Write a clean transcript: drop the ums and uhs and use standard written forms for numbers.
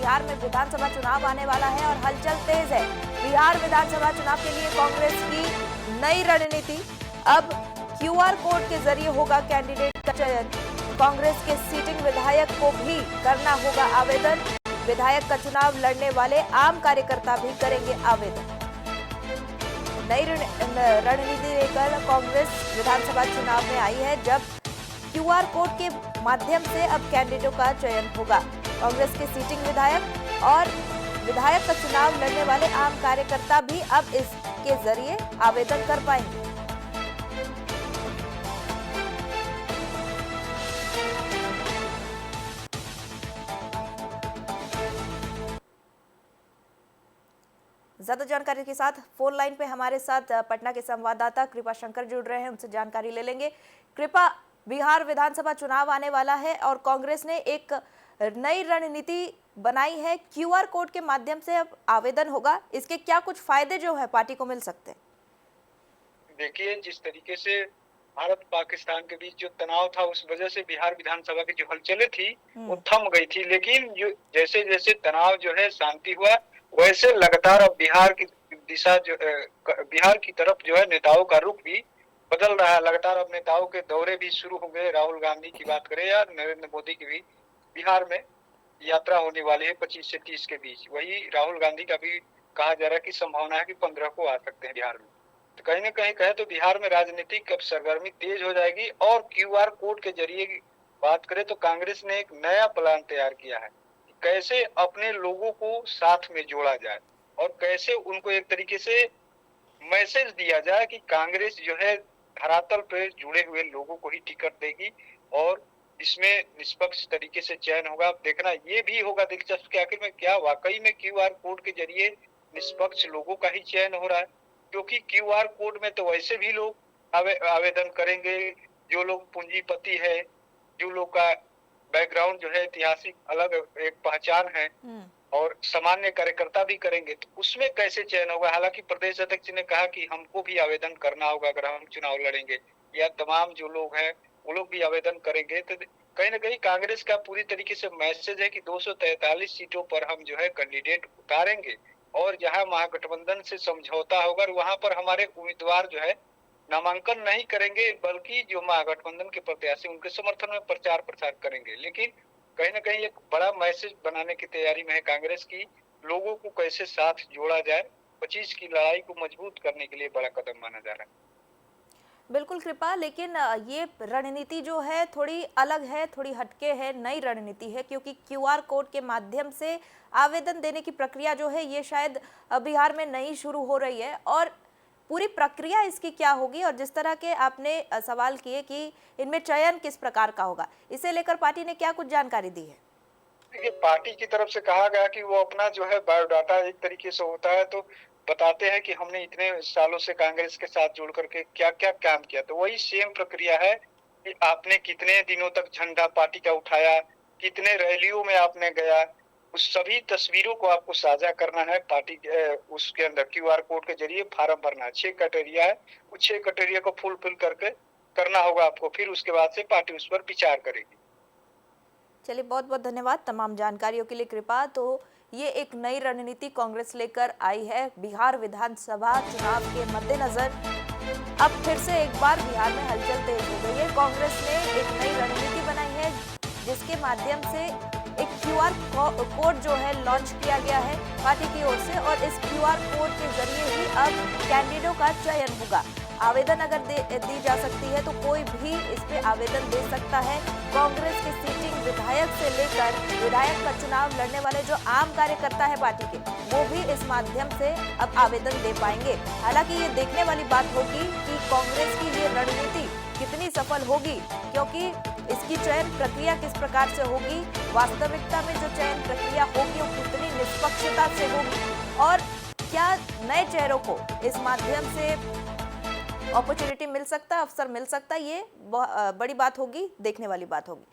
बिहार में विधानसभा चुनाव आने वाला है और हलचल तेज है। बिहार विधानसभा चुनाव के लिए कांग्रेस की नई रणनीति। अब क्यूआर कोड के जरिए होगा कैंडिडेट का चयन। कांग्रेस के सीटिंग विधायक को भी करना होगा आवेदन। विधायक का चुनाव लड़ने वाले आम कार्यकर्ता भी करेंगे आवेदन। नई रणनीति लेकर कांग्रेस विधानसभा चुनाव में आई है, जब क्यूआर कोड के माध्यम से अब कैंडिडेटों का चयन होगा। कांग्रेस के सीटिंग विधायक और विधायक का चुनाव लड़ने वाले आम कार्यकर्ता भी अब इसके जरिए आवेदन कर पाएंगे। ज्यादा जानकारी के साथ फोन लाइन पे हमारे साथ पटना के संवाददाता कृपा शंकर जुड़ रहे हैं, उनसे जानकारी ले लेंगे। कृपा, बिहार विधानसभा चुनाव आने वाला है और कांग्रेस ने एक नई रणनीति बनाई है, क्यूआर कोड के माध्यम से अब आवेदन होगा। इसके क्या कुछ फायदे जो है पार्टी को मिल सकते हैं? देखिए, जिस तरीके से भारत पाकिस्तान के बीच जो तनाव था, उस वजह से बिहार विधानसभा की जो हलचलें थी वो थम गई थी। लेकिन जो जैसे जैसे तनाव जो है शांति हुआ, वैसे लगातार अब बिहार की दिशा जो बिहार की तरफ जो है नेताओं का रुख भी बदल रहा है। लगातार अब नेताओं के दौरे भी शुरू हो गए। राहुल गांधी की बात करें या नरेंद्र मोदी की भी बिहार में यात्रा होने वाली है 25 से 30 के बीच। वही राहुल गांधी का भी कहा जा रहा है कि संभावना है कि 15 को आ सकते हैं बिहार में। तो कहीं ना कहीं कहे तो बिहार में राजनीतिक अब सरगर्मी तेज हो जाएगी। और क्यूआर कोड के जरिए की बात करें तो कांग्रेस ने एक नया प्लान तैयार किया है, कैसे अपने लोगों को साथ में जोड़ा जाए और कैसे उनको एक तरीके से मैसेज दिया जाए कि कांग्रेस जो है धरातल पर जुड़े हुए लोगों को ही टिकट देगी और इसमें निष्पक्ष तरीके से चयन होगा। अब देखना ये भी होगा दिलचस्प कि आखिर में क्या वाकई में क्यूआर कोड के जरिए निष्पक्ष लोगों का ही चयन हो रहा है, क्योंकि क्यूआर कोड में तो वैसे भी लोग आवेदन करेंगे जो लोग पूंजीपति है, जो लोग का बैकग्राउंड जो है ऐतिहासिक अलग एक पहचान है, और सामान्य कार्यकर्ता भी करेंगे। तो उसमें कैसे चयन होगा? हालांकि प्रदेश अध्यक्ष ने कहा कि हमको भी आवेदन करना होगा अगर हम चुनाव लड़ेंगे, या तमाम जो लोग हैं वो लोग भी आवेदन करेंगे। तो कहीं ना कहीं कांग्रेस का पूरी तरीके से मैसेज है कि 243 सीटों पर हम जो है कैंडिडेट उतारेंगे और जहां महागठबंधन से समझौता होगा वहां पर हमारे उम्मीदवार जो है नामांकन नहीं करेंगे, बल्कि जो महागठबंधन के प्रत्याशी उनके समर्थन में प्रचार प्रसार करेंगे। लेकिन कहीं ना कहीं एक बड़ा मैसेज बनाने की तैयारी में है कांग्रेस की, लोगों को कैसे साथ जोड़ा जाए। 25 की लड़ाई को मजबूत करने के लिए बड़ा कदम माना जा रहा है। बिल्कुल कृपा, लेकिन ये रणनीति जो है थोड़ी अलग है, थोड़ी हटके है, नई रणनीति है, क्योंकि क्यूआर कोड के माध्यम से आवेदन देने की प्रक्रिया जो है ये शायद बिहार में नई शुरू हो रही है। और पूरी प्रक्रिया इसकी क्या होगी और जिस तरह के आपने सवाल किए कि इनमें चयन किस प्रकार का होगा, इसे लेकर पार्टी ने क्या कुछ जानकारी दी है? देखिए, पार्टी की तरफ से कहा गया कि वो अपना जो है बायोडाटा एक तरीके से होता है तो बताते हैं कि हमने इतने सालों से कांग्रेस के साथ जुड़ करके क्या क्या काम किया। तो वही सेम प्रक्रिया है कि आपने कितने दिनों तक झंडा पार्टी का उठाया, कितने रैलियों में आपने गया, उस सभी तस्वीरों को आपको साझा करना है। पार्टी उसके अंदर क्यूआर कोड के जरिए फार्म भरना है। 6 क्राइटेरिया है, वो 6 क्राइटेरिया को फुलफिल करके करना होगा आपको। फिर उसके बाद से पार्टी उस पर विचार करेगी। चलिए, बहुत बहुत धन्यवाद तमाम जानकारियों के लिए कृपा। तो ये एक नई रणनीति कांग्रेस लेकर आई है बिहार विधानसभा चुनाव के मद्देनजर। अब फिर से एक बार बिहार में हलचल तेज हो गई है। कांग्रेस ने एक नई रणनीति बनाई है जिसके माध्यम से एक क्यूआर कोड जो है लॉन्च किया गया है पार्टी की ओर से, और इस क्यूआर कोड के जरिए ही अब कैंडिडेटों का चयन होगा। आवेदन अगर दी जा सकती है तो कोई भी इस पे आवेदन दे सकता है। कांग्रेस के सीटिंग विधायक से लेकर विधायक का चुनाव लड़ने वाले जो आम कार्यकर्ता है पार्टी के, वो भी इस माध्यम से अब आवेदन दे पाएंगे। हालांकि ये देखने वाली बात होगी कि कांग्रेस की ये रणनीति कितनी सफल होगी, क्योंकि इसकी चयन प्रक्रिया किस प्रकार से होगी, वास्तविकता में जो चयन प्रक्रिया होगी वो कितनी निष्पक्षता से होगी, और क्या नए चेहरों को इस माध्यम से अपॉर्चुनिटी मिल सकता है, अवसर मिल सकता है, ये बड़ी बात होगी, देखने वाली बात होगी।